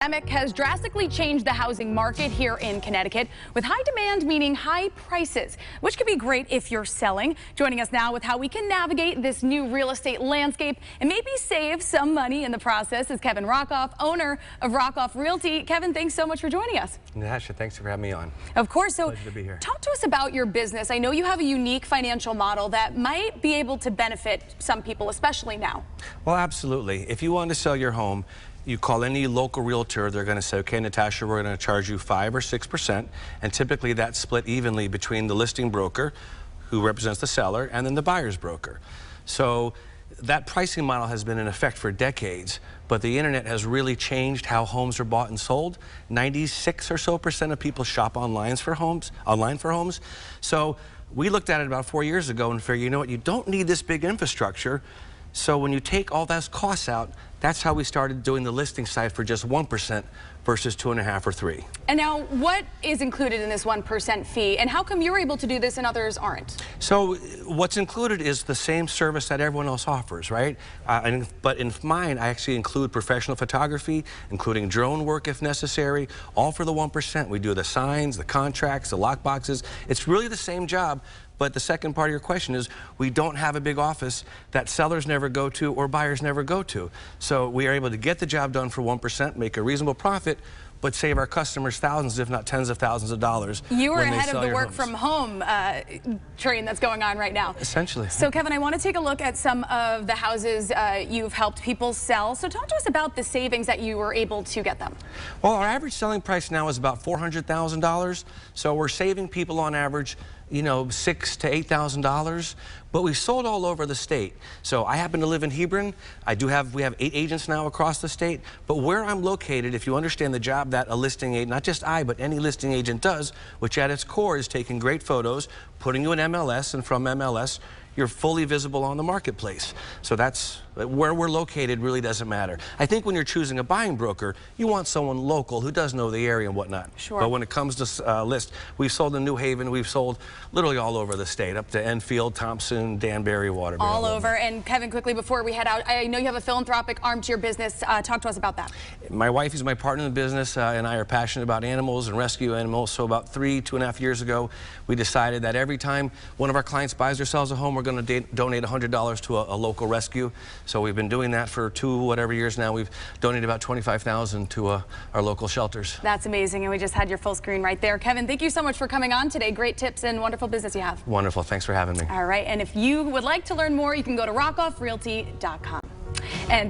Pandemic has drastically changed the housing market here in Connecticut, with high demand meaning high prices, which could be great if you're selling. Joining us now with how we can navigate this new real estate landscape and maybe save some money in the process is Kevin Rockoff, owner of Rockoff Realty. Kevin, thanks so much for joining us. Natasha, thanks for having me on. Of course. So pleasure to be here. Talk to us about your business. I know you have a unique financial model that might be able to benefit some people, especially now. Well, absolutely. If you want to sell your home, you call any local realtor, they're going to say, okay, Natasha, we're going to charge you 5 or 6%, and typically that's split evenly between the listing broker, who represents the seller, and then the buyer's broker. So that pricing model has been in effect for decades, but the internet has really changed how homes are bought and sold. 96% or so of people shop online for homes. So we looked at it about 4 years ago and figured, you know what, you don't need this big infrastructure. So when you take all those costs out, that's how we started doing the listing site for just 1% versus 2.5 or 3. And now, what is included in this 1% fee, and how come you're able to do this and others aren't? So what's included is the same service that everyone else offers, right? But in mine, I actually include professional photography, including drone work if necessary, all for the 1%. We do the signs, the contracts, the lock boxes. It's really the same job. But the second part of your question is we don't have a big office that sellers never go to or buyers never go to. So we are able to get the job done for 1%, make a reasonable profit, but save our customers thousands, if not tens of thousands of dollars. You are ahead of the work homes. from home train that's going on right now. Essentially. So Kevin, I want to take a look at some of the houses you've helped people sell. So talk to us about the savings that you were able to get them. Well, our average selling price now is about $400,000. So we're saving people on average, you know, $6,000 to $8,000, but we've sold all over the state. So I happen to live in Hebron. We have 8 agents now across the state, but where I'm located, if you understand the job that a listing agent, not just I, but any listing agent does, which at its core is taking great photos, putting you in MLS, and from MLS, you're fully visible on the marketplace. So that's where we're located really doesn't matter. I think when you're choosing a buying broker, you want someone local who does know the area and whatnot. Sure. But when it comes to list, we've sold in New Haven, we've sold literally all over the state, up to Enfield, Thompson, Danbury, Waterbury. All over. And Kevin, quickly before we head out, I know you have a philanthropic arm to your business. Talk to us about that. My wife is my partner in the business, and I are passionate about animals and rescue animals. So about 2.5 years ago, we decided that every time one of our clients buys or sells a home, we're going to donate $100 to a local rescue. So we've been doing that for whatever years now. We've donated about $25,000 to our local shelters. That's amazing, and we just had your full screen right there. Kevin, thank you so much for coming on today. Great tips and wonderful business you have. Wonderful. Thanks for having me. All right, and if you would like to learn more, you can go to rockoffrealty.com. And